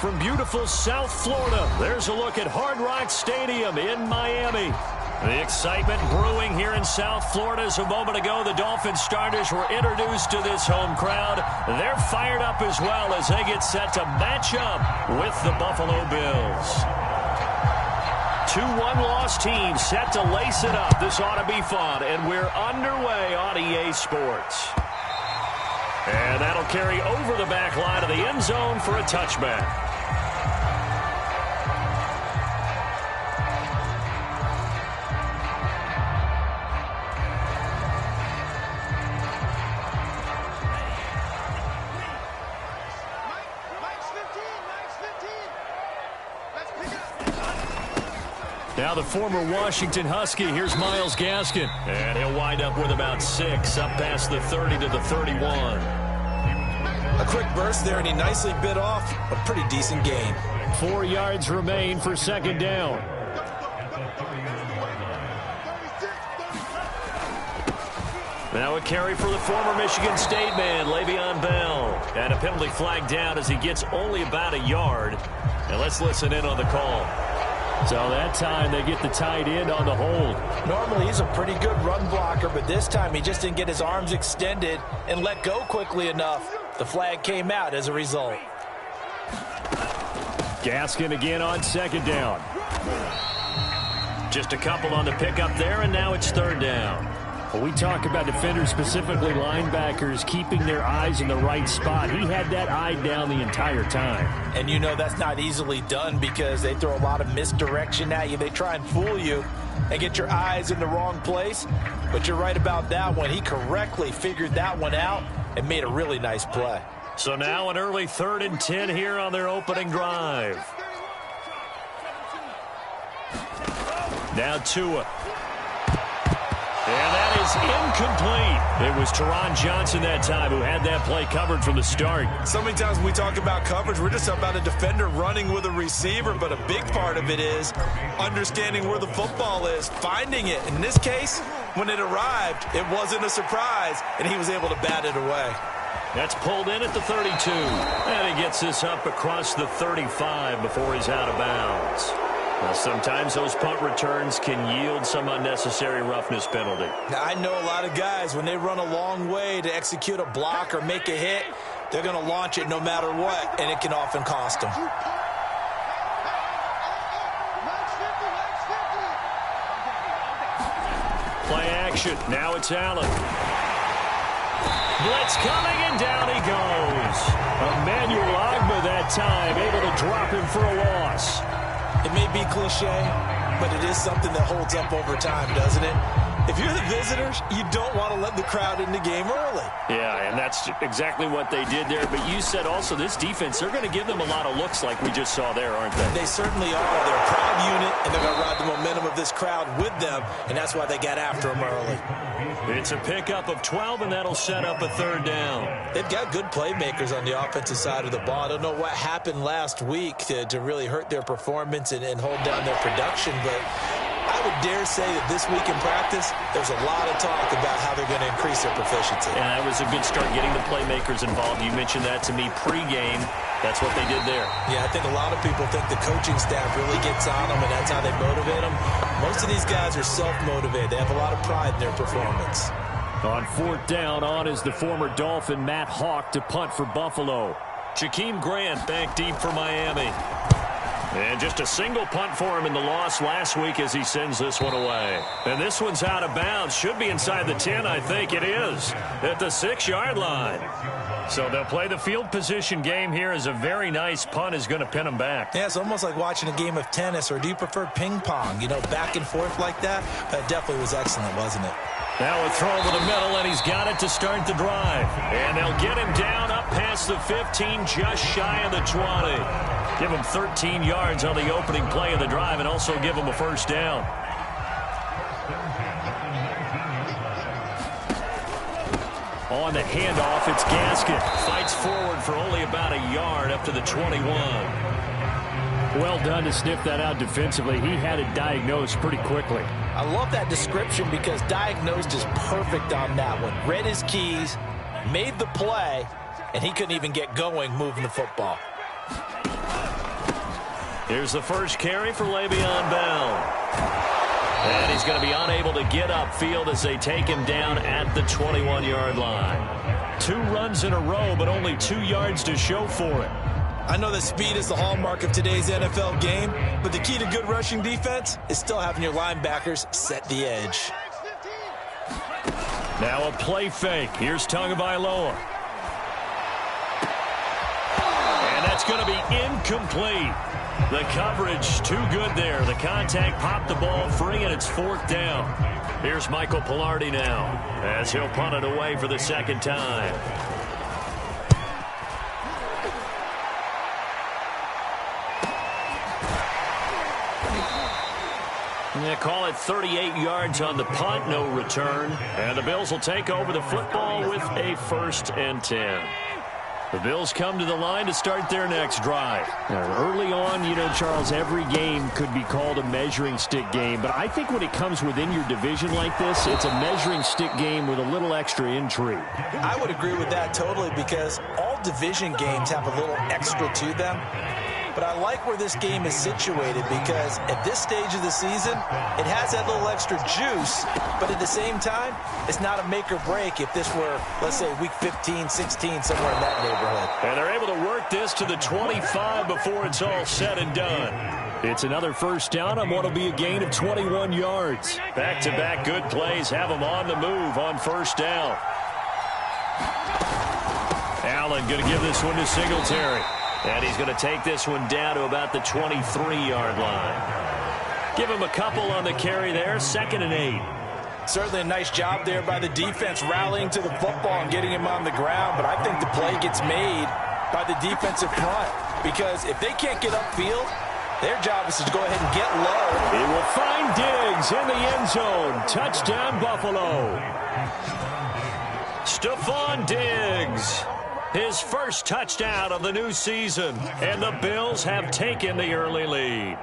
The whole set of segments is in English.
from beautiful South Florida. There's a look at Hard Rock Stadium in Miami. The excitement brewing here in South Florida as a moment ago the Dolphins starters were introduced to this home crowd. They're fired up as well as they get set to match up with the Buffalo Bills. 2 one-loss teams set to lace it up. This ought to be fun, and we're underway on EA Sports. And that'll carry over the back line of the end zone for a touchback. Now the former Washington Husky, here's Myles Gaskin. And he'll wind up with about 6, up past the 30 to the 31. A quick burst there, and he nicely bit off a pretty decent gain. 4 yards remain for second down. Now a carry for the former Michigan State man, Le'Veon Bell. And a penalty flag down as he gets only about a yard. And let's listen in on the call. So that time they get the tight end on the hold. Normally he's a pretty good run blocker, but this time he just didn't get his arms extended and let go quickly enough. The flag came out as a result. Gaskin again on second down. Just a couple on the pickup there, and now it's third down. Well, we talk about defenders, specifically linebackers, keeping their eyes in the right spot. He had that eye down the entire time. And you know that's not easily done because they throw a lot of misdirection at you. They try and fool you and get your eyes in the wrong place. But you're right about that one. He correctly figured that one out and made a really nice play. So now an early 3rd and 10 here on their opening drive. Now Tua. And that is incomplete. It was Teron Johnson that time who had that play covered from the start. So many times when we talk about coverage, we're just about a defender running with a receiver, but a big part of it is understanding where the football is, finding it. In this case, when it arrived, it wasn't a surprise, and he was able to bat it away. That's pulled in at the 32. And he gets this up across the 35 before he's out of bounds. Now, sometimes those punt returns can yield some unnecessary roughness penalty. Now, I know a lot of guys, when they run a long way to execute a block or make a hit, they're going to launch it no matter what, and it can often cost them. Play action. Now it's Allen. Blitz coming, and down he goes. Emmanuel Ogbah that time, able to drop him for a loss. It may be cliche, but it is something that holds up over time, doesn't it? If you're the visitors, you don't want to let the crowd in the game early. Yeah, and that's exactly what they did there. But you said also this defense, they're going to give them a lot of looks like we just saw there, aren't they? They certainly are. They're a proud unit, and they're going to ride the momentum of this crowd with them, and that's why they got after them early. It's a pickup of 12, and that'll set up a 3rd down. They've got good playmakers on the offensive side of the ball. I don't know what happened last week to really hurt their performance and hold down their production, but I would dare say that this week in practice, there's a lot of talk about how they're going to increase their proficiency. And that was a good start getting the playmakers involved. You mentioned that to me pregame. That's what they did there. Yeah, I think a lot of people think the coaching staff really gets on them, and that's how they motivate them. Most of these guys are self-motivated. They have a lot of pride in their performance. On 4th down, on is the former Dolphin Matt Hawk to punt for Buffalo. Jakeem Grant back deep for Miami. And just a single punt for him in the loss last week as he sends this one away. And this one's out of bounds. Should be inside the 10, I think it is, at the 6-yard line. So they'll play the field position game here as a very nice punt is going to pin them back. Yeah, it's almost like watching a game of tennis, or do you prefer ping pong? You know, back and forth like that? That definitely was excellent, wasn't it? Now a throw over the middle, and he's got it to start the drive. And they'll get him down up past the 15, just shy of the 20. Give him 13 yards on the opening play of the drive and also give him a 1st down. On the handoff, it's Gaskin. Fights forward for only about a yard up to the 21. Well done to sniff that out defensively. He had it diagnosed pretty quickly. I love that description because diagnosed is perfect on that one. Read his keys, made the play, and he couldn't even get going moving the football. Here's the first carry for Le'Veon Bell. And he's going to be unable to get upfield as they take him down at the 21-yard line. 2 runs in a row, but only 2 yards to show for it. I know that speed is the hallmark of today's NFL game, but the key to good rushing defense is still having your linebackers set the edge. Now a play fake. Here's Tagovailoa. And that's going to be incomplete. The coverage too good there. The contact popped the ball free, and it's 4th down. Here's Michael Pilardi now as he'll punt it away for the 2nd time. They call it 38 yards on the punt, no return. And the Bills will take over the football with a 1st and 10. The Bills come to the line to start their next drive. Now, early on, you know, Charles, every game could be called a measuring stick game. But I think when it comes within your division like this, it's a measuring stick game with a little extra intrigue. I would agree with that totally because all division games have a little extra to them. But I like where this game is situated because at this stage of the season, it has that little extra juice, but at the same time, it's not a make or break if this were, let's say, week 15, 16, somewhere in that neighborhood. And they're able to work this to the 25 before it's all said and done. It's another 1st down on what will be a gain of 21 yards. Back-to-back good plays have them on the move on 1st down. Allen going to give this one to Singletary. And he's going to take this one down to about the 23-yard line. Give him a couple on the carry there, 2nd and 8. Certainly a nice job there by the defense rallying to the football and getting him on the ground. But I think the play gets made by the defensive front because if they can't get upfield, their job is to go ahead and get low. He will find Diggs in the end zone. Touchdown, Buffalo. Stephon Diggs. His first touchdown of the new season, and the Bills have taken the early lead.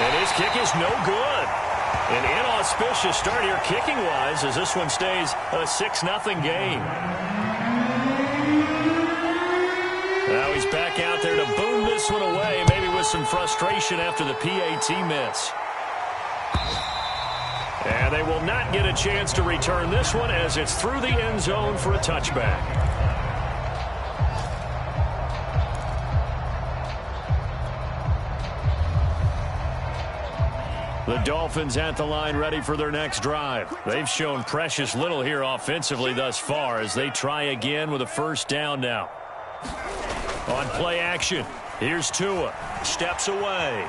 And his kick is no good. An inauspicious start here kicking-wise as this one stays a 6-0 game. Now he's back out there to boom this one away, maybe with some frustration after the PAT miss. And they will not get a chance to return this one as it's through the end zone for a touchback. The Dolphins at the line ready for their next drive. They've shown precious little here offensively thus far as they try again with a 1st down now. On play action, here's Tua. Steps away.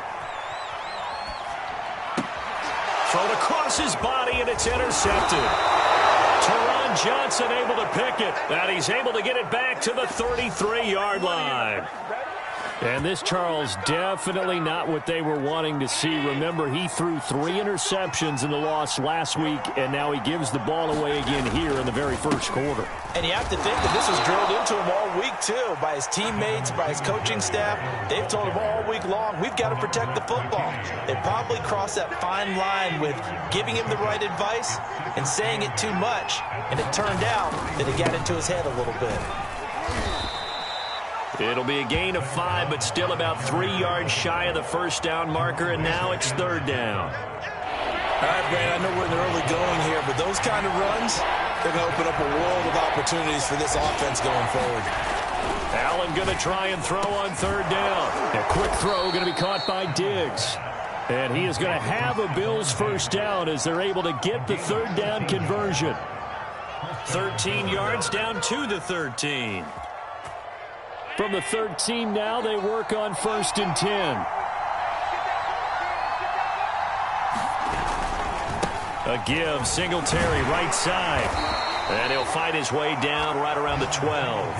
Thrown across his body, and it's intercepted. Teron Johnson able to pick it, and he's able to get it back to the 33-yard line. And this, Charles, definitely not what they were wanting to see. Remember, he threw 3 interceptions in the loss last week, and now he gives the ball away again here in the very 1st quarter. And you have to think that this was drilled into him all week, too, by his teammates, by his coaching staff. They've told him all week long, we've got to protect the football. They probably crossed that fine line with giving him the right advice and saying it too much. And it turned out that it got into his head a little bit. It'll be a gain of 5, but still about 3 yards shy of the 1st down marker, and now it's 3rd down. All right, Brandon, I know we're in the early going here, but those kind of runs, they're going to open up a world of opportunities for this offense going forward. Allen going to try and throw on 3rd down. A quick throw going to be caught by Diggs. And he is going to have a Bills 1st down as they're able to get the 3rd down conversion. 13 yards down to the 13. From the 13 now, they work on 1st and 10. A give, Singletary right side. And he'll fight his way down right around the 12.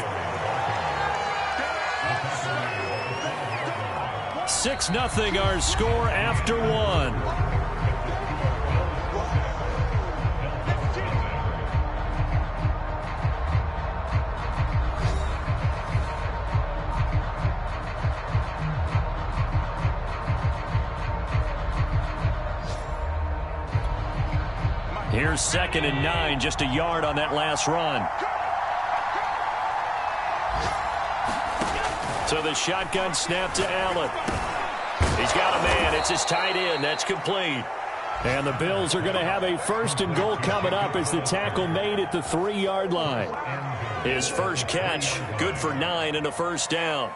6-0 our score after 1. Here's 2nd and 9, just a yard on that last run. So the shotgun snap to Allen. He's got a man. It's his tight end. That's complete. And the Bills are going to have a 1st and goal coming up as the tackle made at the 3-yard line. His first catch, good for 9 and a first down.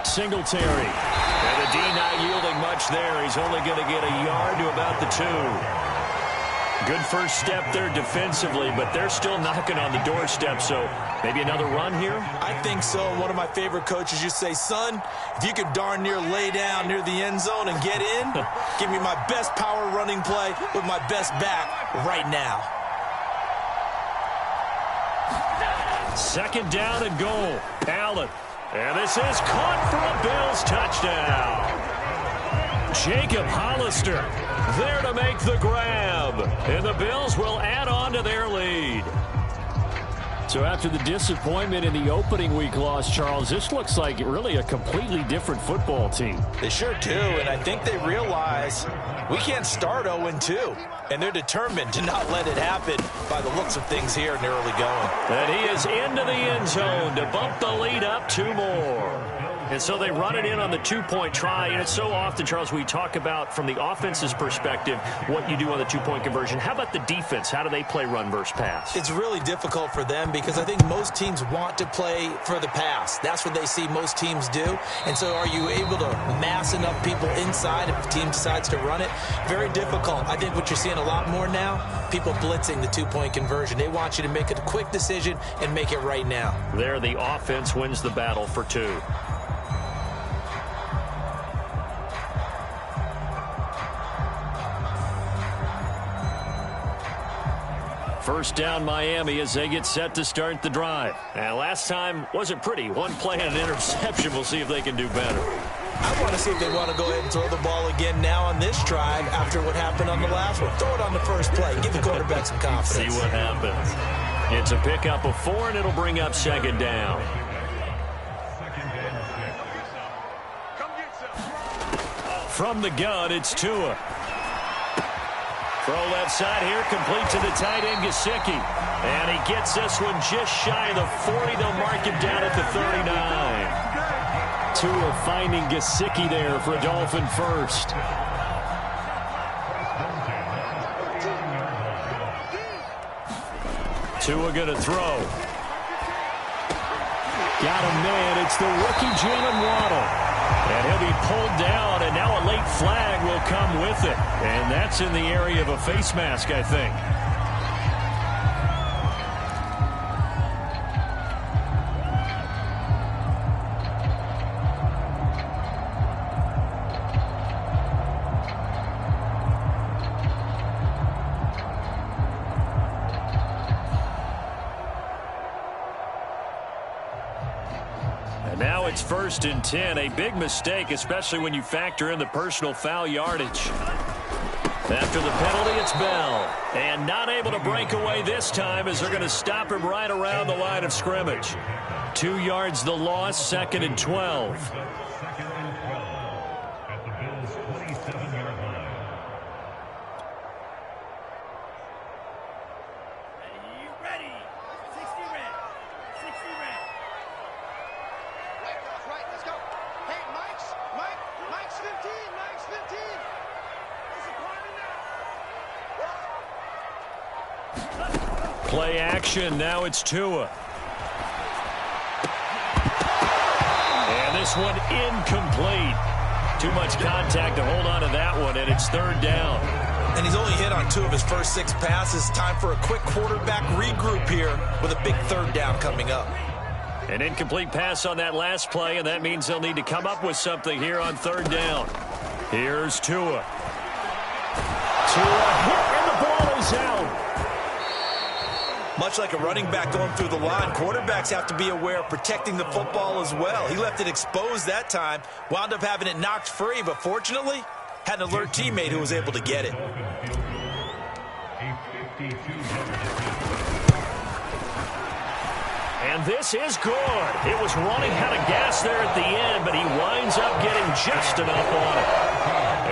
Singletary. And the D not yielding much there. He's only going to get a yard to about the 2. Good first step there defensively, but they're still knocking on the doorstep, so maybe another run here? I think so. One of my favorite coaches used to say, son, if you could darn near lay down near the end zone and get in, give me my best power running play with my best back right now. 2nd down and goal. Allen. And this is caught for a Bills touchdown. Jacob Hollister there to make the grab. And the Bills will add on to their lead. So after the disappointment in the opening week loss, Charles, this looks like really a completely different football team. They sure do, and I think they realize we can't start 0-2. And they're determined to not let it happen by the looks of things here in the early going. And he is into the end zone to bump the lead up 2 more. And so they run it in on the 2-point try. And it's so often, Charles, we talk about from the offense's perspective what you do on the 2-point conversion. How about the defense? How do they play run versus pass? It's really difficult for them because I think most teams want to play for the pass. That's what they see most teams do. And so are you able to mass enough people inside if the team decides to run it? Very difficult. I think what you're seeing a lot more now, people blitzing the 2-point conversion. They want you to make a quick decision and make it right now. There, the offense wins the battle for 2. First down Miami as they get set to start the drive. And last time wasn't pretty. 1 play and an interception. We'll see if they can do better. I want to see if they want to go ahead and throw the ball again now on this drive after what happened on the last one. Throw it on the first play. Give the quarterback some confidence. See what happens. It's a pickup of 4, and it'll bring up 2nd down. From the gun, it's Tua. Throw left side here, complete to the tight end, Gesicki. And he gets this one just shy of the 40. They'll mark him down at the 39. Tua finding Gesicki there for a Dolphin first. Tua going to throw. Got a man. It's the rookie Jalen Waddle. And he'll be pulled down, and now a late flag will come with it. And that's in the area of a face mask, I think. Now it's 1st and 10, a big mistake, especially when you factor in the personal foul yardage. After the penalty, it's Bell. And not able to break away this time as they're going to stop him right around the line of scrimmage. 2 yards the loss, 2nd and 12. Play action. Now it's Tua. And this one incomplete. Too much contact to hold on to that one, and it's 3rd down. And he's only hit on 2 of his first 6 passes. Time for a quick quarterback regroup here with a big 3rd down coming up. An incomplete pass on that last play, and that means they'll need to come up with something here on 3rd down. Here's Tua. Tua hit, and the ball is out. Much like a running back going through the line, quarterbacks have to be aware of protecting the football as well. He left it exposed that time, wound up having it knocked free, but fortunately, had an alert teammate who was able to get it. And this is good. It was running out of gas there at the end, but he winds up getting just enough on it.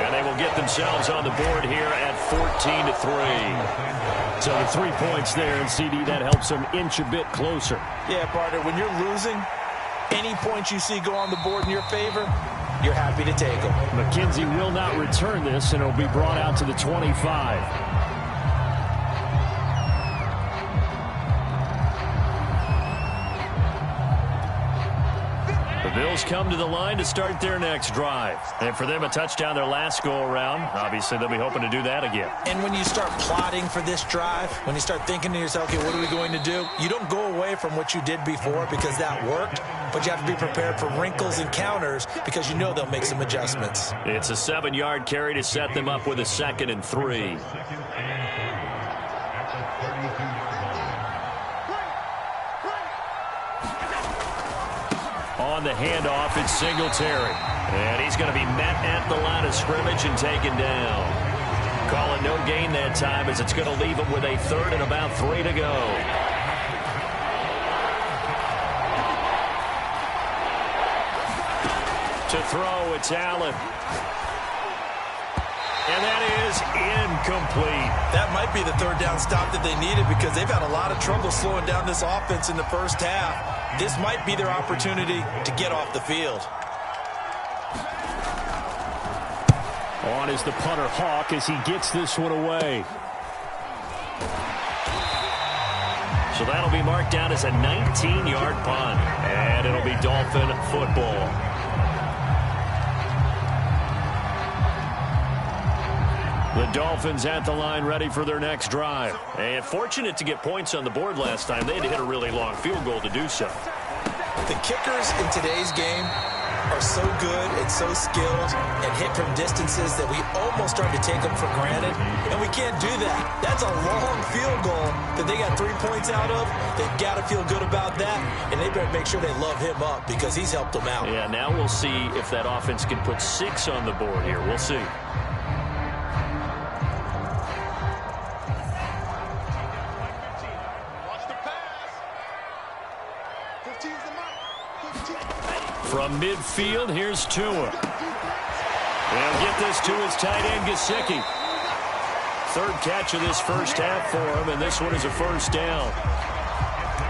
And they will get put themselves on the board here at 14-3. So the 3 points there, and CD, that helps them inch a bit closer. Yeah, partner, when you're losing, any points you see go on the board in your favor, you're happy to take them. McKenzie will not return this, and it'll be brought out to the 25. The Bills come to the line to start their next drive. And for them, a touchdown their last go-around. Obviously, they'll be hoping to do that again. And when you start plotting for this drive, when you start thinking to yourself, okay, what are we going to do? You don't go away from what you did before because that worked, but you have to be prepared for wrinkles and counters because you know they'll make some adjustments. It's a 7-yard carry to set them up with a 2nd and 3. On the handoff, it's Singletary. And he's going to be met at the line of scrimmage and taken down. Call it no gain that time as it's going to leave him with a 3rd and about 3 to go. To throw, it's Allen. And that is incomplete. That might be the 3rd down stop that they needed because they've had a lot of trouble slowing down this offense in the first half. This might be their opportunity to get off the field. On is the punter, Hawk, as he gets this one away. So that'll be marked down as a 19-yard punt. And it'll be Dolphin football. The Dolphins at the line ready for their next drive. And fortunate to get points on the board last time. They had to hit a really long field goal to do so. The kickers in today's game are so good and so skilled and hit from distances that we almost start to take them for granted. And we can't do that. That's a long field goal that they got 3 points out of. They've got to feel good about that. And they better make sure they love him up because he's helped them out. Yeah, now we'll see if that offense can put 6 on the board here. We'll see. From midfield, here's Tua. They'll get this to his tight end, Gesicki. 3rd catch of this first half for him, and this one is a 1st down.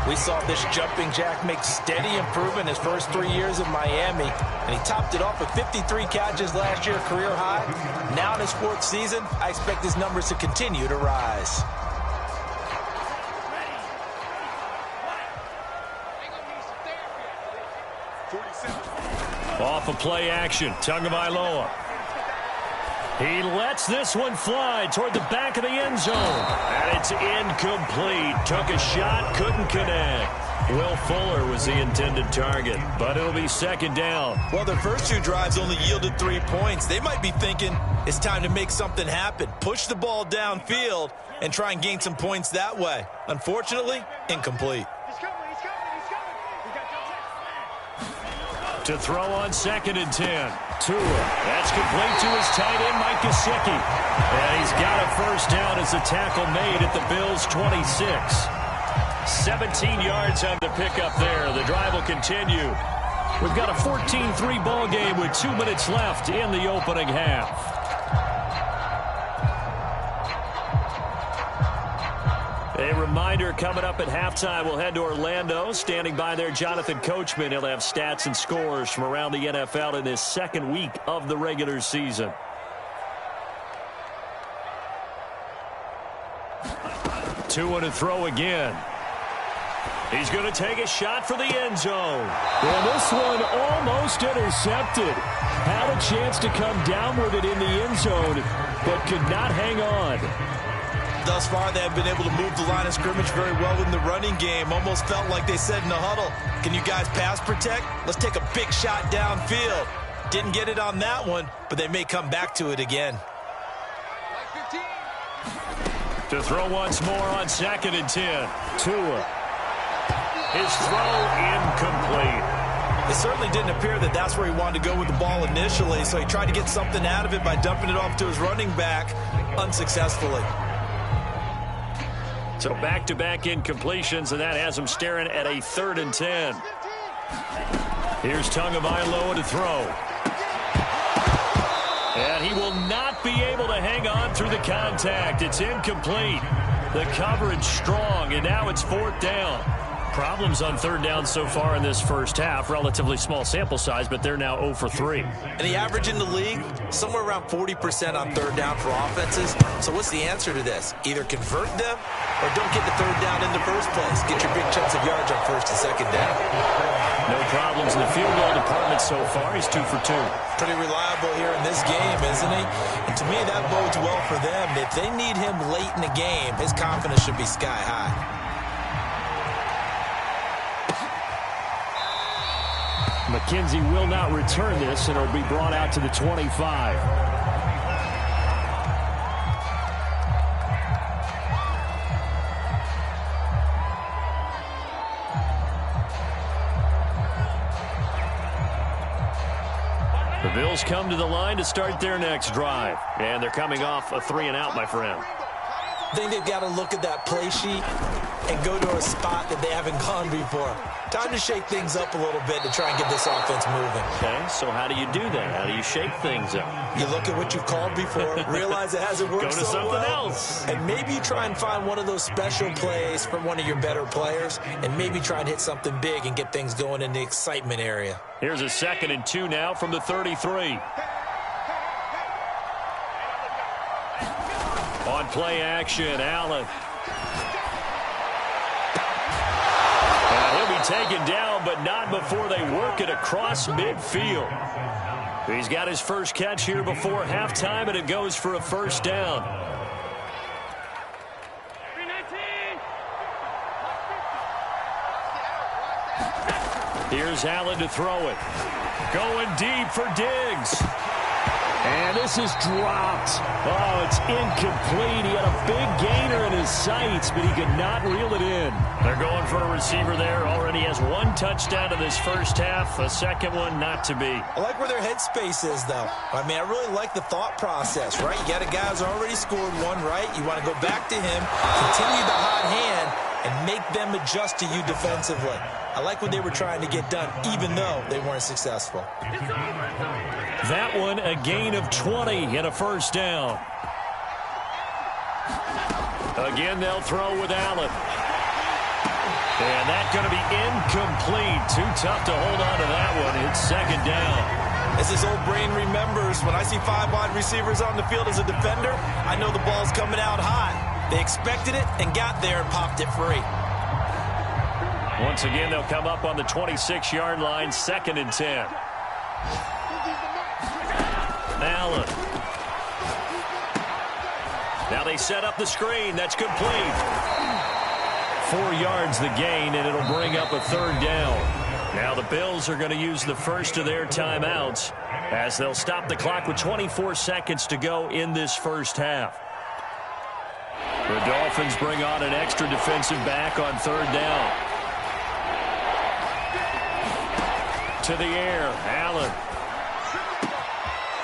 We saw this jumping jack make steady improvement his first 3 years in Miami, and he topped it off with 53 catches last year, career high. Now in his 4th season, I expect his numbers to continue to rise. Off of play action, Tagovailoa. He lets this one fly toward the back of the end zone. And it's incomplete. Took a shot, couldn't connect. Will Fuller was the intended target, but it'll be 2nd down. Well, their first 2 drives only yielded 3 points. They might be thinking it's time to make something happen. Push the ball downfield and try and gain some points that way. Unfortunately, incomplete. To throw on 2nd and 10. Tua. That's complete to his tight end, Mike Gesicki. And he's got a 1st down as a tackle made at the Bills' 26. 17 yards on the pickup there. The drive will continue. We've got a 14-3 ball game with 2 minutes left in the opening half. A reminder, coming up at halftime, we'll head to Orlando. Standing by there, Jonathan Coachman. He'll have stats and scores from around the NFL in this 2nd week of the regular season. Tua to throw again. He's going to take a shot for the end zone. Well, this one almost intercepted. Had a chance to come down with it in the end zone, but could not hang on. Thus far, they have been able to move the line of scrimmage very well in the running game. Almost felt like they said in the huddle, can you guys pass protect? Let's take a big shot downfield. Didn't get it on that one, but they may come back to it again. To throw once more on 2nd and 10. Tua. His throw incomplete. It certainly didn't appear that that's where he wanted to go with the ball initially, so he tried to get something out of it by dumping it off to his running back unsuccessfully. So back-to-back incompletions, and that has him staring at a 3rd and 10. Here's Tagovailoa to throw. And he will not be able to hang on through the contact. It's incomplete. The coverage strong, and now it's 4th down. Problems on 3rd down so far in this first half. Relatively small sample size, but they're now 0 for 3. And the average in the league, somewhere around 40% on 3rd down for offenses. So what's the answer to this? Either convert them or don't get the 3rd down in the first place. Get your big chunks of yards on 1st and 2nd down. No problems in the field goal department so far. He's 2 for 2. Pretty reliable here in this game, isn't he? And to me, that bodes well for them. If they need him late in the game, his confidence should be sky high. McKenzie will not return this, and it'll be brought out to the 25. The Bills come to the line to start their next drive. And they're coming off a 3-and-out, my friend. I think they've got to look at that play sheet and go to a spot that they haven't gone before. Time to shake things up a little bit to try and get this offense moving. Okay, so how do you do that? How do you shake things up? You look at what you've called before, realize it hasn't worked so well. Go to something else. And maybe you try and find one of those special plays from one of your better players, and maybe try and hit something big and get things going in the excitement area. Here's a 2nd and 2 now from the 33. On play action, Allen. And he'll be taken down, but not before they work it across midfield. He's got his first catch here before halftime, and it goes for a 1st down. Here's Allen to throw it. Going deep for Diggs. And this is dropped. Oh, it's incomplete. He had a big gainer in his sights, but he could not reel it in. They're going for a receiver there. Already has 1 touchdown in this first half. A second one not to be. I like where their headspace is, though. I mean, I really like the thought process, right? You got a guy who's already scored 1, right? You want to go back to him, continue the hot hand, and make them adjust to you defensively. I like what they were trying to get done, even though they weren't successful. That one, a gain of 20 and a 1st down. Again, they'll throw with Allen. And that's going to be incomplete. Too tough to hold on to that one. It's 2nd down. As his old brain remembers, when I see 5 wide receivers on the field as a defender, I know the ball's coming out high. They expected it and got there and popped it free. Once again, they'll come up on the 26-yard line, 2nd and 10. Allen. Now they set up the screen. That's complete. 4 yards the gain, and it'll bring up a 3rd down. Now the Bills are going to use the first of their timeouts as they'll stop the clock with 24 seconds to go in this first half. The Dolphins bring on an extra defensive back on 3rd down. To the air, Allen.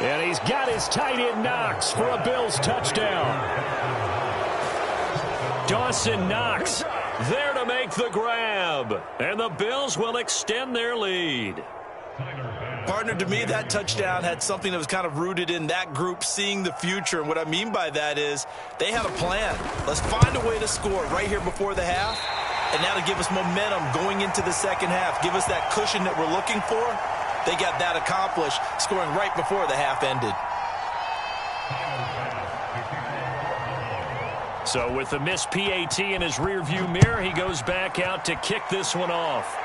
And he's got his tight end Knox for a Bills touchdown. Dawson Knox there to make the grab. And the Bills will extend their lead. Partner, to me, that touchdown had something that was kind of rooted in that group seeing the future. And what I mean by that is they had a plan. Let's find a way to score right here before the half. And now to give us momentum going into the second half. Give us that cushion that we're looking for. They got that accomplished, scoring right before the half ended. So with the missed PAT in his rearview mirror, he goes back out to kick this one off.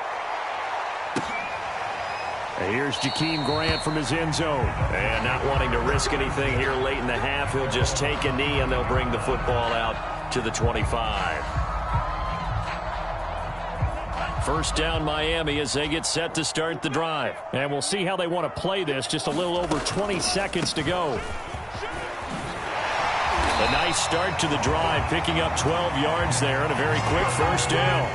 And here's Jakeem Grant from his end zone. And not wanting to risk anything here late in the half, he'll just take a knee and they'll bring the football out to the 25. 1st down Miami as they get set to start the drive. And we'll see how they want to play this. Just a little over 20 seconds to go. A nice start to the drive, picking up 12 yards there and a very quick 1st down.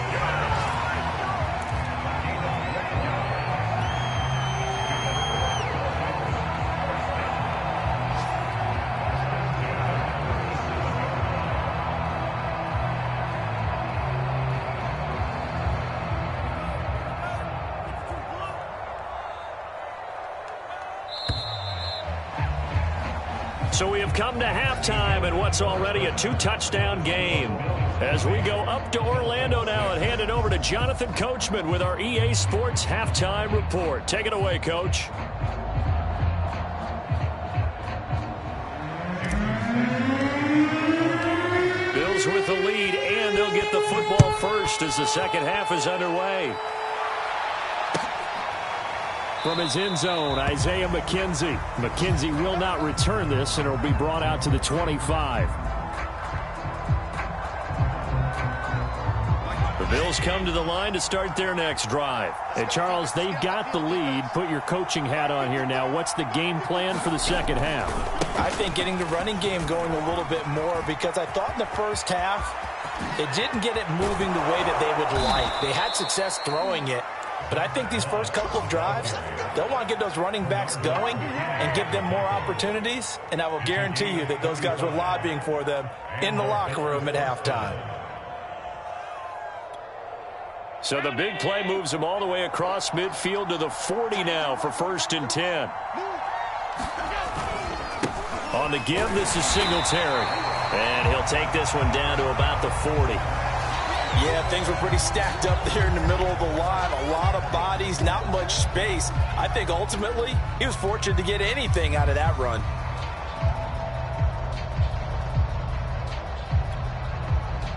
So we have come to halftime in what's already a 2-touchdown game. As we go up to Orlando now and hand it over to Jonathan Coachman with our EA Sports Halftime Report. Take it away, Coach. Bills with the lead, and they'll get the football first as the second half is underway. From his end zone, Isaiah McKenzie. McKenzie will not return this, and it will be brought out to the 25. The Bills come to the line to start their next drive. And, Charles, they've got the lead. Put your coaching hat on here now. What's the game plan for the second half? I think getting the running game going a little bit more, because I thought in the first half it didn't get it moving the way that they would like. They had success throwing it. But I think these first couple of drives, they'll want to get those running backs going and give them more opportunities. And I will guarantee you that those guys were lobbying for them in the locker room at halftime. So the big play moves them all the way across midfield to the 40 now for 1st and 10. On the give, this is Singletary. And he'll take this one down to about the 40. Yeah, things were pretty stacked up there in the middle of the line. A lot of bodies, not much space. I think ultimately he was fortunate to get anything out of that run.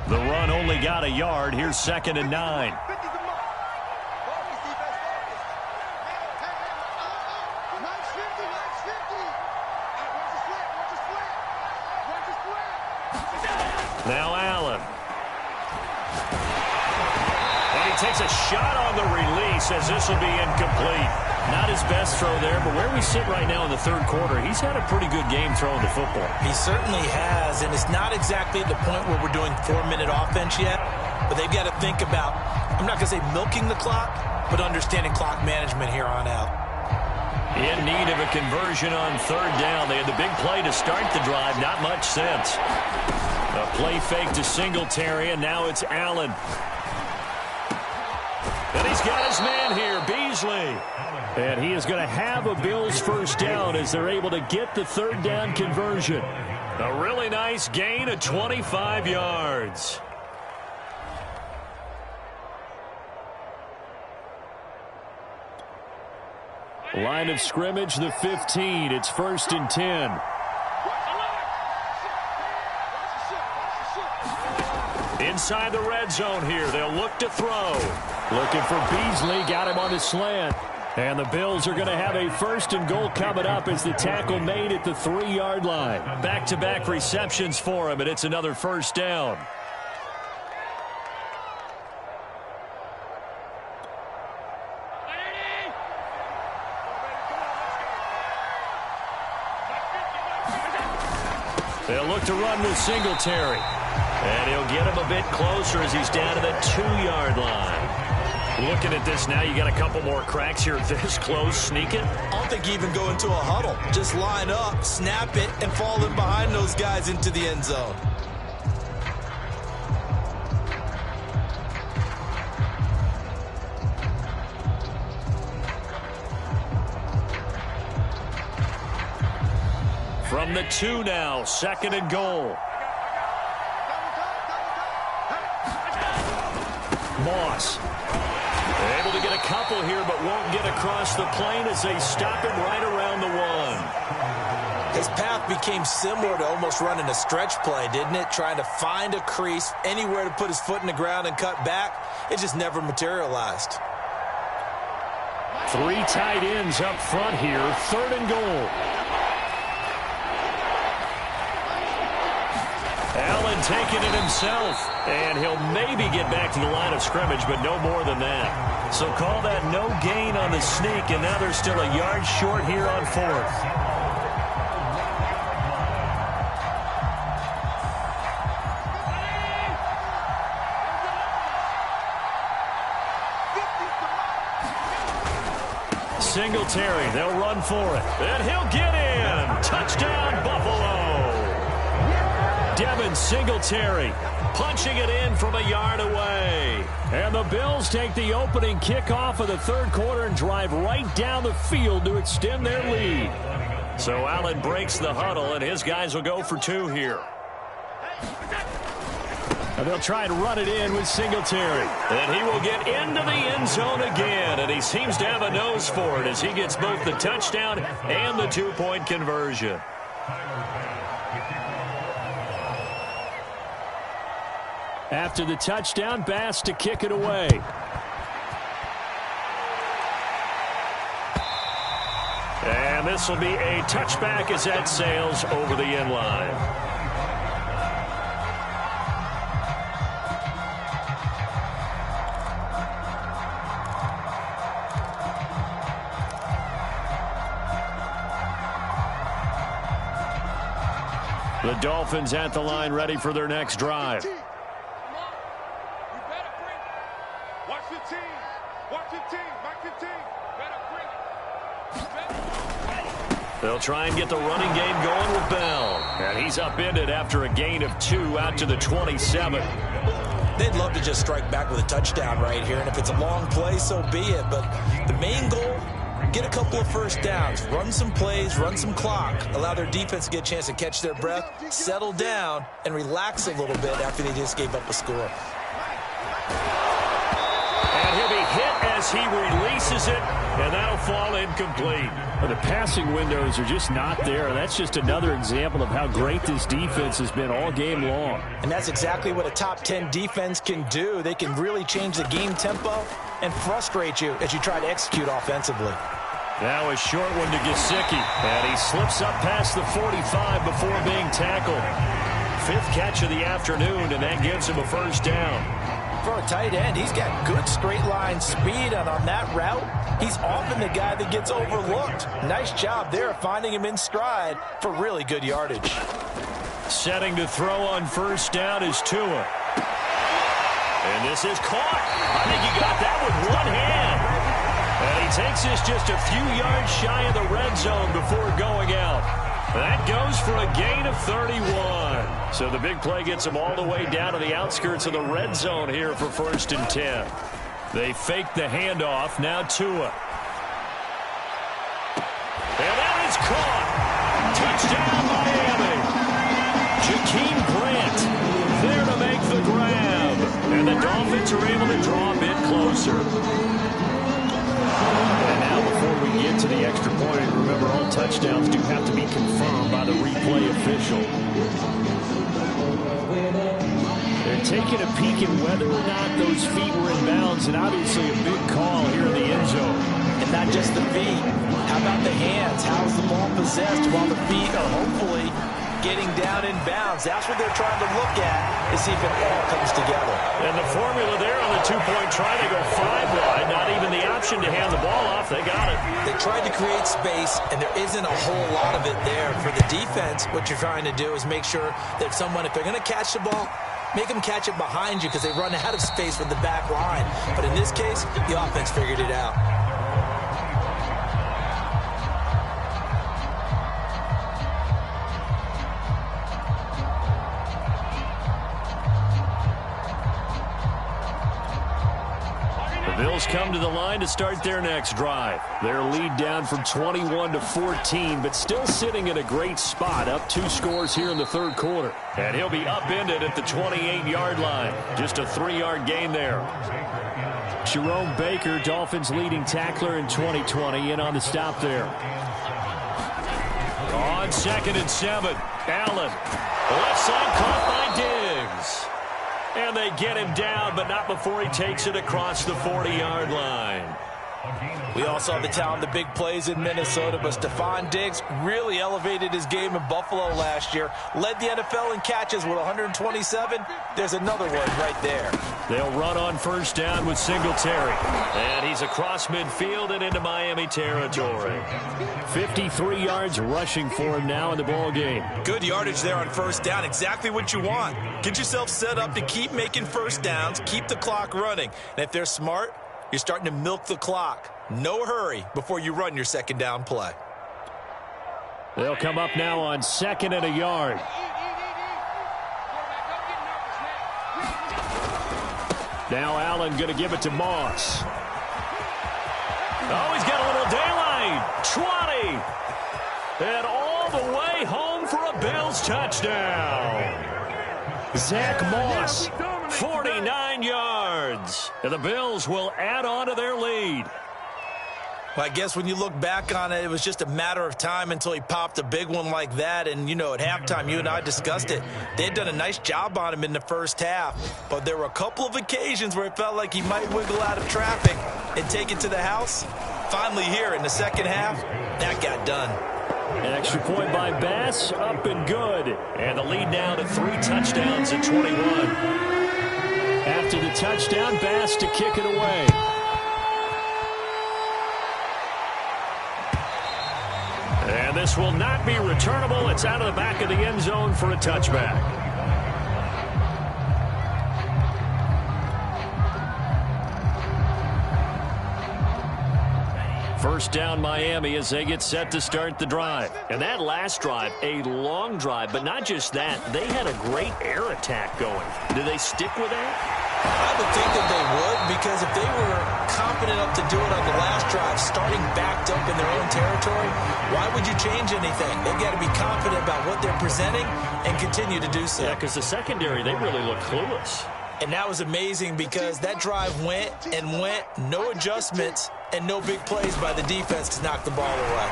The run only got a yard. Here's 2nd and 9. Now Allen. And he takes a shot on the release as this will be incomplete. Not his best throw there, but where we sit right now in the third quarter, he's had a pretty good game throwing the football. He certainly has, and it's not exactly at the point where we're doing 4-minute offense yet, but they've got to think about, I'm not going to say milking the clock, but understanding clock management here on out. In need of a conversion on 3rd down. They had the big play to start the drive, not much sense. A play fake to Singletary, and now it's Allen. And he's got his man here, Beasley. And he is going to have a Bills first down as they're able to get the 3rd down conversion. A really nice gain of 25 yards. Line of scrimmage, the 15. It's 1st and 10. Inside the red zone here. They'll look to throw. Looking for Beasley. Got him on the slant. And the Bills are going to have a 1st and goal coming up as the tackle made at the 3-yard line. Back-to-back receptions for him, and it's another 1st down. They'll look to run with Singletary. And he'll get him a bit closer as he's down to the 2-yard line. Looking at this now, you got a couple more cracks here this close. Sneak it. I don't think even go into a huddle. Just line up, snap it, and fall in behind those guys into the end zone. From the 2 now, 2nd and goal. Moss. Able to get a couple here, but won't get across the plane as they stop him right around the 1. His path became similar to almost running a stretch play, didn't it? Trying to find a crease, anywhere to put his foot in the ground and cut back. It just never materialized. 3 tight ends up front here, 3rd and goal. Allen taking it himself, and he'll maybe get back to the line of scrimmage, but no more than that. So call that no gain on the sneak, and now they're still a yard short here on 4th. Singletary, they'll run for it, and he'll get in. Touchdown, Buffalo. Devin Singletary punching it in from a yard away. And the Bills take the opening kickoff of the third quarter and drive right down the field to extend their lead. So Allen breaks the huddle, and his guys will go for 2 here. And they'll try and run it in with Singletary. And he will get into the end zone again, and he seems to have a nose for it as he gets both the touchdown and the 2-point conversion. After the touchdown, Bass to kick it away. And this will be a touchback as that sails over the end line. The Dolphins at the line ready for their next drive. They'll try and get the running game going with Bell. And he's upended after a gain of 2 out to the 27. They'd love to just strike back with a touchdown right here. And if it's a long play, so be it. But the main goal, get a couple of first downs, run some plays, run some clock, allow their defense to get a chance to catch their breath, settle down, and relax a little bit after they just gave up a score. And he'll be hit as he releases it, and that'll fall incomplete. Well, the passing windows are just not there. That's just another example of how great this defense has been all game long. And that's exactly what a top 10 defense can do. They can really change the game tempo and frustrate you as you try to execute offensively. Now a short one to Gesicki, and he slips up past the 45 before being tackled. 5th catch of the afternoon, and that gives him a first down. For a tight end, he's got good straight line speed, and on that route, he's often the guy that gets overlooked. Nice job there finding him in stride for really good yardage. Setting to throw on first down is Tua. And this is caught. I think he got that with one hand. And he takes this just a few yards shy of the red zone before going out. That goes for a gain of 31. So the big play gets him all the way down to the outskirts of the red zone here for 1st and 10. They fake the handoff. Now Tua. And that is caught. Touchdown, Miami. Jakeem Grant there to make the grab. And the Dolphins are able to draw a bit closer. And now before we get to the extra point, remember all touchdowns do have to be confirmed by the replay official. They're taking a peek at whether or not those feet were in bounds, and obviously a big call here in the end zone. And not just the feet. How about the hands? How's the ball possessed while the feet are hopefully getting down in bounds? That's what they're trying to look at to see if it all comes together. And the formula there on the 2-point try, they go 5 wide. Not even the option to hand the ball off. They got it. They tried to create space, and there isn't a whole lot of it there. For the defense, what you're trying to do is make sure that someone, if they're going to catch the ball, make them catch it behind you because they run out of space with the back line. But in this case, the offense figured it out. Bills come to the line to start their next drive. Their lead down from 21 to 14, but still sitting in a great spot, up 2 scores here in the 3rd quarter. And he'll be upended at the 28-yard line. Just a 3-yard gain there. Jerome Baker, Dolphins leading tackler in 2020, in on the stop there. On 2nd and 7, Allen. Left side caught by Diggs. And they get him down, but not before he takes it across the 40-yard line. We all saw the talent, the big plays in Minnesota, but Stephon Diggs really elevated his game in Buffalo last year. Led the NFL in catches with 127. There's another one right there. They'll run on first down with Singletary. And he's across midfield and into Miami territory. 53 yards rushing for him now in the ball game. Good yardage there on first down. Exactly what you want. Get yourself set up to keep making first downs, keep the clock running. And if they're smart, you're starting to milk the clock. No hurry before you run your second down play. They'll come up now on 2nd and a yard. Now Allen going to give it to Moss. Oh, he's got a little daylight. 20. And all the way home for a Bills touchdown. Zach Moss, 49 yards. And the Bills will add on to their lead. Well, I guess when you look back on it, it was just a matter of time until he popped a big one like that. And, you know, at halftime, you and I discussed it. They'd done a nice job on him in the first half. But there were a couple of occasions where it felt like he might wiggle out of traffic and take it to the house. Finally here in the second half, that got done. An extra point by Bass, up and good. And the lead now to 3 touchdowns at 21. After the touchdown, Bass to kick it away. And this will not be returnable. It's out of the back of the end zone for a touchback. First down Miami as they get set to start the drive. And that last drive, a long drive, but not just that. They had a great air attack going. Do they stick with that? I would think that they would, because if they were confident enough to do it on the last drive, starting backed up in their own territory, why would you change anything? They've got to be confident about what they're presenting and continue to do so. Yeah, because the secondary, they really look clueless. And that was amazing because that drive went and went, no adjustments, and no big plays by the defense to knock the ball away.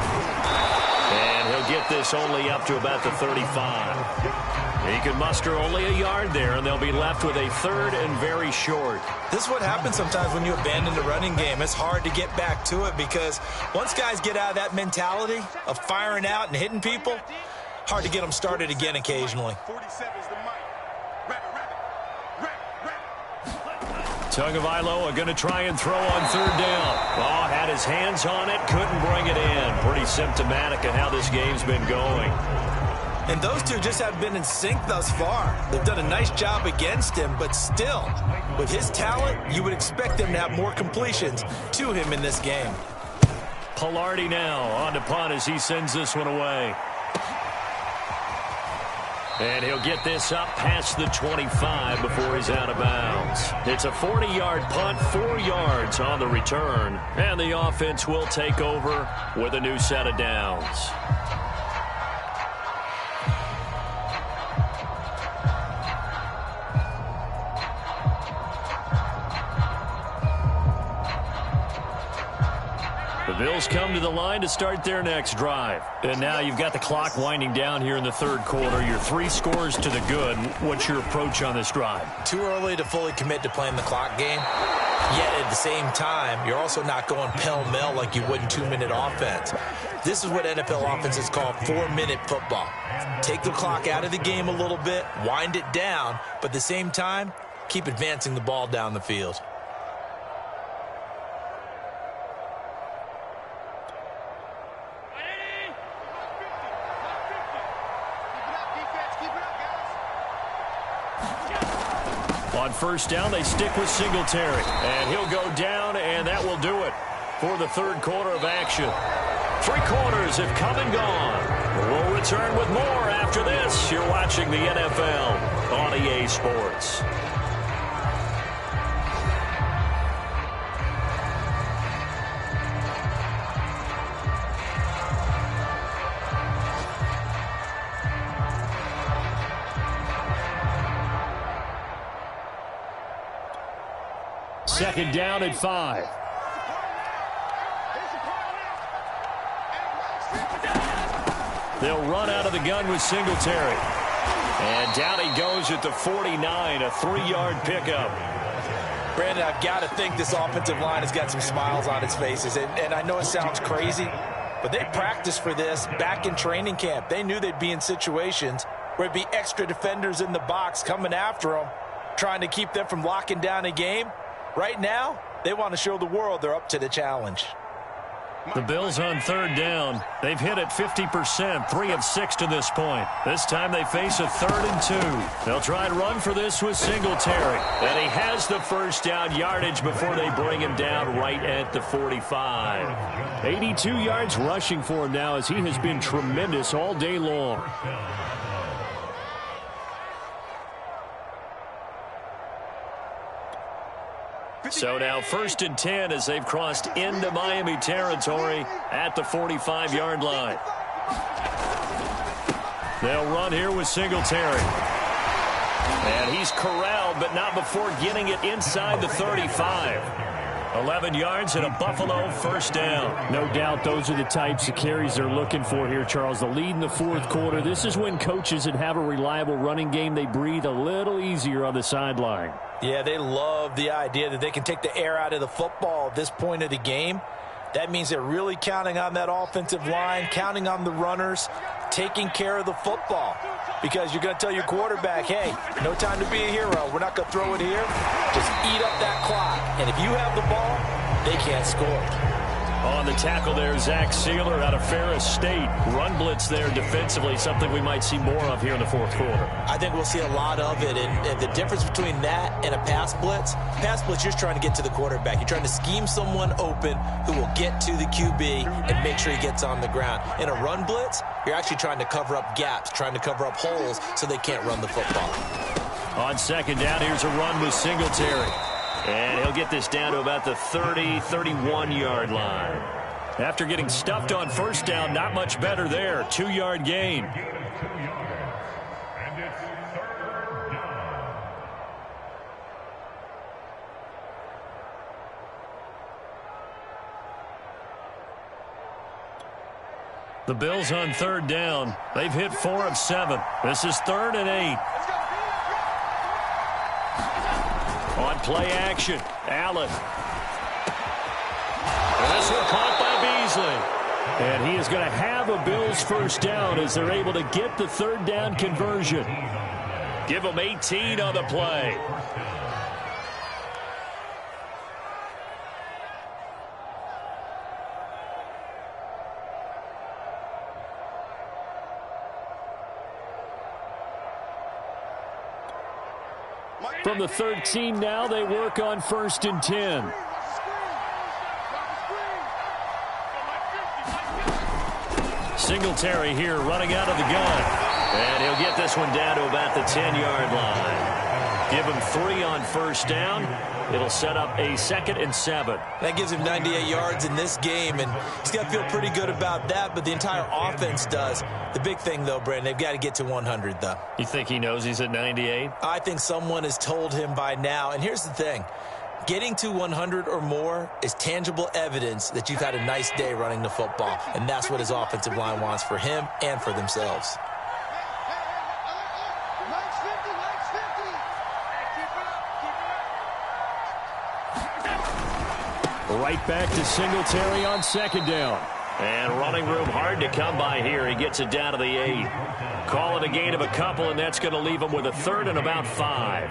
And he'll get this only up to about the 35. He can muster only a yard there, and they'll be left with a third and very short. This is what happens sometimes when you abandon the running game. It's hard to get back to it because once guys get out of that mentality of firing out and hitting people, hard to get them started again occasionally. Tagovailoa are going to try and throw on third down. Oh, had his hands on it, couldn't bring it in. Pretty symptomatic of how this game's been going. And those two just haven't been in sync thus far. They've done a nice job against him, but still, with his talent, you would expect them to have more completions to him in this game. Pilardi now on to punt as he sends this one away. And he'll get this up past the 25 before he's out of bounds. It's a 40-yard punt, 4 yards on the return. And the offense will take over with a new set of downs. The Bills come to the line to start their next drive. And now you've got the clock winding down here in the third quarter. Your 3 scores to the good. What's your approach on this drive? Too early to fully commit to playing the clock game. Yet at the same time, you're also not going pell-mell like you would in 2-minute offense. This is what NFL offenses call 4-minute football. Take the clock out of the game a little bit, wind it down, but at the same time, keep advancing the ball down the field. On first down, they stick with Singletary. And he'll go down, and that will do it for the third quarter of action. 3 quarters have come and gone. We'll return with more after this. You're watching the NFL on EA Sports. Second down at 5. They'll run out of the gun with Singletary. And down he goes at the 49, a 3-yard pickup. Brandon, I've got to think this offensive line has got some smiles on its faces. And I know it sounds crazy, but they practiced for this back in training camp. They knew they'd be in situations where it'd be extra defenders in the box coming after them, trying to keep them from locking down a game. Right now, they want to show the world they're up to the challenge. The Bills on third down. They've hit it 50%, 3 of 6 to this point. This time they face a 3rd and 2. They'll try and run for this with Singletary. And he has the first down yardage before they bring him down right at the 45. 82 yards rushing for him now as he has been tremendous all day long. So now 1st and 10 as they've crossed into Miami territory at the 45-yard line. They'll run here with Singletary. And he's corralled, but not before getting it inside the 35. 11 yards and a Buffalo first down. No doubt those are the types of carries they're looking for here, Charles. The lead in the fourth quarter. This is when coaches that have a reliable running game, they breathe a little easier on the sideline. Yeah, they love the idea that they can take the air out of the football at this point of the game. That means they're really counting on that offensive line, counting on the runners, taking care of the football. Because you're going to tell your quarterback, hey, no time to be a hero. We're not going to throw it here. Just eat up that clock. And if you have the ball, they can't score. On the tackle there, Zach Sealer out of Ferris State. Run blitz there defensively, something we might see more of here in the fourth quarter. I think we'll see a lot of it. And the difference between that and a pass blitz, you're just trying to get to the quarterback. You're trying to scheme someone open who will get to the QB and make sure he gets on the ground. In a run blitz, you're actually trying to cover up gaps, trying to cover up holes so they can't run the football. On second down, here's a run with Singletary. And he'll get this down to about the 30, 31-yard line. After getting stuffed on first down, not much better there. 2-yard gain. The Bills on third down. They've hit 4 of 7. This is 3rd and 8. On play action, Allen. And this one caught by Beasley. And he is going to have a Bills first down as they're able to get the third down conversion. Give them 18 on the play. From the 13 now, they work on 1st and 10. Singletary here running out of the gun. And he'll get this one down to about the 10-yard line. Give him 3 on first down. It'll set up a 2nd and 7. That gives him 98 yards in this game, and he's got to feel pretty good about that, but the entire offense does. The big thing, though, Brandon, they've got to get to 100, though. You think he knows he's at 98? I think someone has told him by now, and here's the thing. Getting to 100 or more is tangible evidence that you've had a nice day running the football, and that's what his offensive line wants for him and for themselves. Right back to Singletary on second down. And running room hard to come by here. He gets it down to the 8. Call it a gain of a couple, and that's going to leave him with a 3rd and about 5.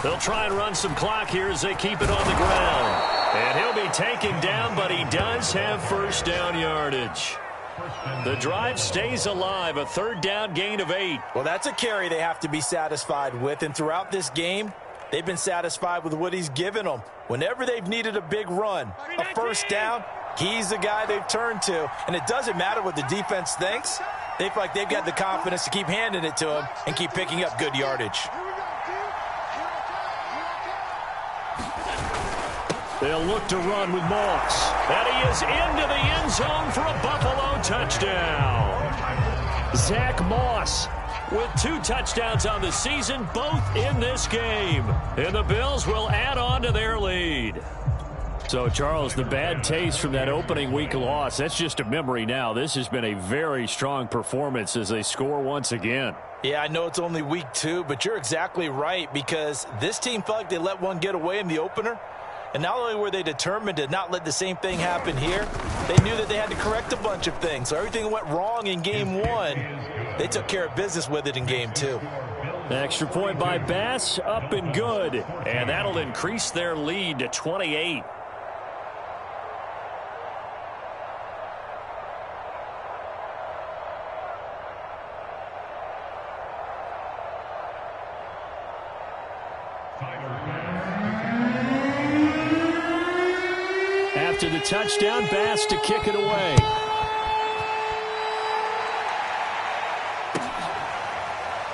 They'll try and run some clock here as they keep it on the ground. And he'll be taken down, but he does have first down yardage. The drive stays alive, a 3rd down gain of 8. Well, that's a carry they have to be satisfied with, and throughout this game, they've been satisfied with what he's given them. Whenever they've needed a big run, a first down, he's the guy they've turned to. And it doesn't matter what the defense thinks. They feel like they've got the confidence to keep handing it to him and keep picking up good yardage. They'll look to run with Moss. And he is into the end zone for a Buffalo touchdown. Zach Moss with 2 touchdowns on the season, both in this game. And the Bills will add on to their lead. So, Charles, the bad taste from that opening week loss, that's just a memory now. This has been a very strong performance as they score once again. Yeah, I know it's only week 2, but you're exactly right, because this team felt like they let one get away in the opener. And not only were they determined to not let the same thing happen here, they knew that they had to correct a bunch of things. So everything that went wrong in game 1, they took care of business with it in game 2. Extra point by Bass, up and good. And that'll increase their lead to 28. touchdown pass to kick it away.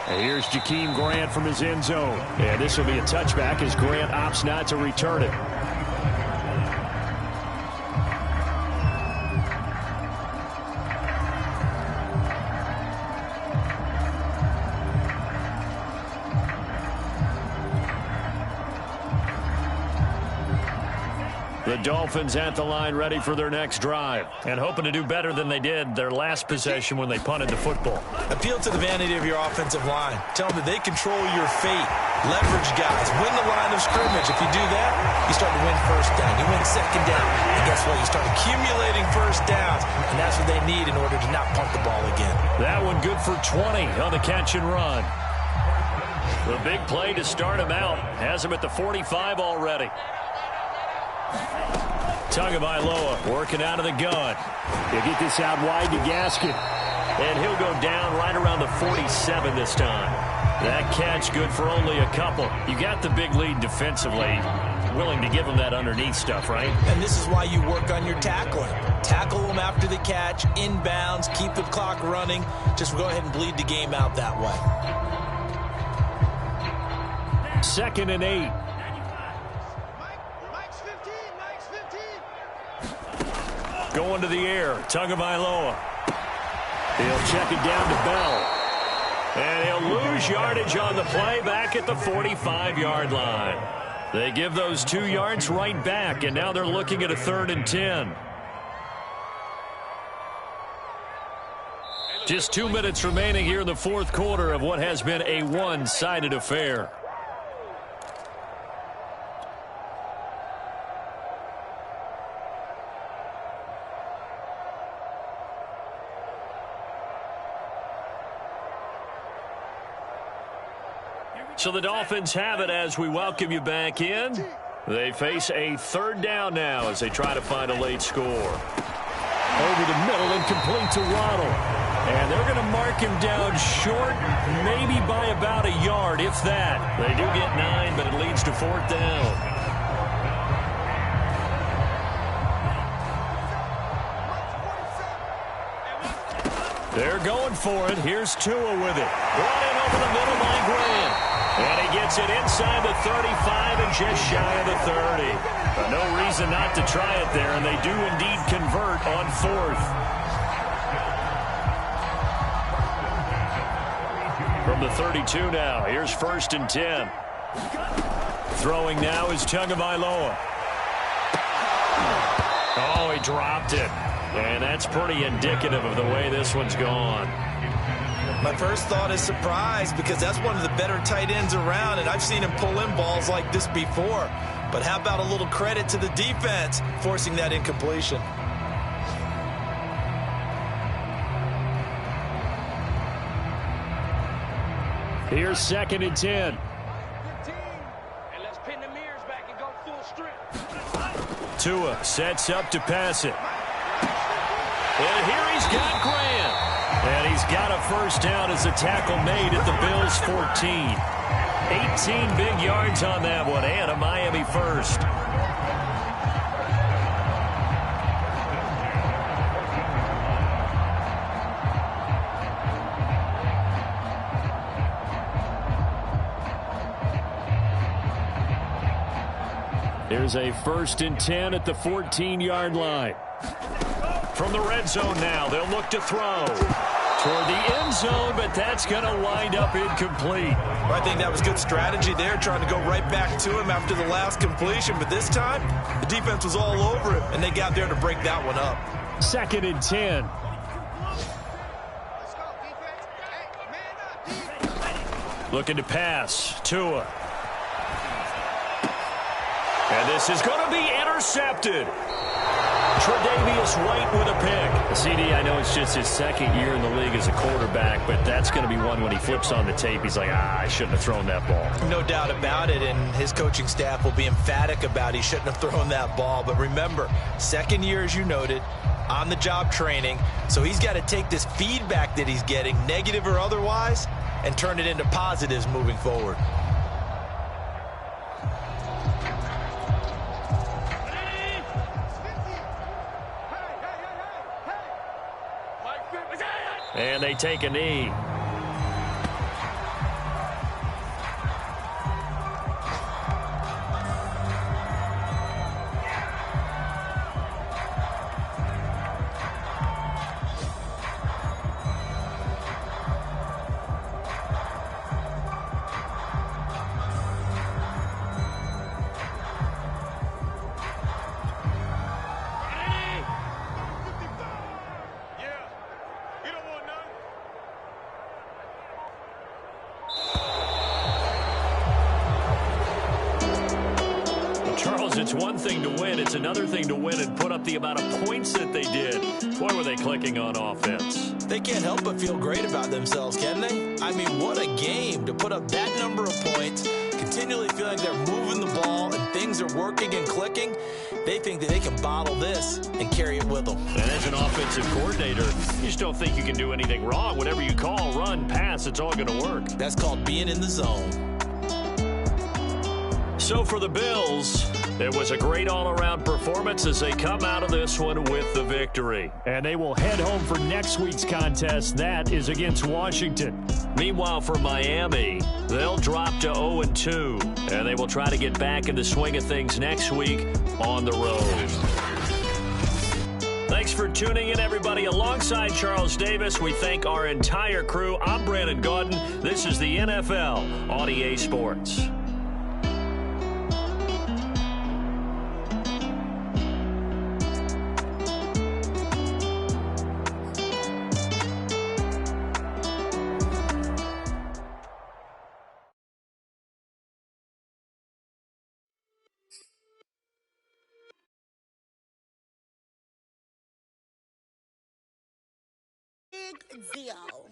And here's Jakeem Grant from his end zone. And this will be a touchback as Grant opts not to return it. The Dolphins at the line ready for their next drive and hoping to do better than they did their last possession when they punted the football. Appeal to the vanity of your offensive line. Tell them that they control your fate. Leverage guys. Win the line of scrimmage. If you do that, you start to win first down. You win second down. And guess what? You start accumulating first downs. And that's what they need in order to not punt the ball again. That one good for 20 on the catch and run. The big play to start him out has him at the 45 already. Tagovailoa working out of the gun. He'll get this out wide to Gaskin. And he'll go down right around the 47 this time. That catch good for only a couple. You got the big lead defensively. Willing to give him that underneath stuff, right? And this is why you work on your tackling. Tackle them after the catch, inbounds, keep the clock running. Just go ahead and bleed the game out that way. 2nd and 8. Going to the air, Tagovailoa. He'll check it down to Bell. And he'll lose yardage on the play back at the 45-yard line. They give those 2 yards right back, and now they're looking at a 3rd and 10. Just 2 minutes remaining here in the 4th quarter of what has been a one-sided affair. So the Dolphins have it as we welcome you back in. They face a 3rd down now as they try to find a late score. Over the middle and complete to Waddle. And they're going to mark him down short, maybe by about a yard, if that. They do get 9, but it leads to 4th down. They're going for it. Here's Tua with it. Brought in over the middle by Grant. And he gets it inside the 35 and just shy of the 30. But no reason not to try it there, and they do indeed convert on 4th. From the 32 now, here's 1st and 10. Throwing now is Tagovailoa. Oh, he dropped it. And that's pretty indicative of the way this one's gone. My first thought is surprise because that's one of the better tight ends around, and I've seen him pull in balls like this before. But how about a little credit to the defense forcing that incompletion? Here's 2nd and 10. And let's pin the mirrors back and go full strength. Tua sets up to pass it. And here he's got Grant. And he's got a first down as a tackle made at the Bills' 14. 18 big yards on that one, and a Miami first. Here's a 1st and 10 at the 14-yard line. From the red zone now, they'll look to throw toward the end zone, but that's going to wind up incomplete. I think that was good strategy there, trying to go right back to him after the last completion. But this time, the defense was all over him, and they got there to break that one up. 2nd and 10. Looking to pass. Tua. And this is going to be intercepted. Tre'Davious White with a pick. CD, I know it's just his 2nd year in the league as a quarterback, but that's going to be one when he flips on the tape. He's like, I shouldn't have thrown that ball. No doubt about it, and his coaching staff will be emphatic about he shouldn't have thrown that ball. But remember, 2nd year, as you noted, on-the-job training, so he's got to take this feedback that he's getting, negative or otherwise, and turn it into positives moving forward. And they take a knee. Charles, it's one thing to win. It's another thing to win and put up the amount of points that they did. Boy, were they clicking on offense. They can't help but feel great about themselves, can they? I mean, what a game to put up that number of points, continually feeling they're moving the ball and things are working and clicking. They think that they can bottle this and carry it with them. And as an offensive coordinator, you just don't think you can do anything wrong. Whatever you call, run, pass, it's all going to work. That's called being in the zone. So for the Bills, it was a great all-around performance as they come out of this one with the victory. And they will head home for next week's contest. That is against Washington. Meanwhile, for Miami, they'll drop to 0-2, and they will try to get back in the swing of things next week on the road. Thanks for tuning in, everybody. Alongside Charles Davis, we thank our entire crew. I'm Brandon Gaudin. This is the NFL on EA Sports. Big deal.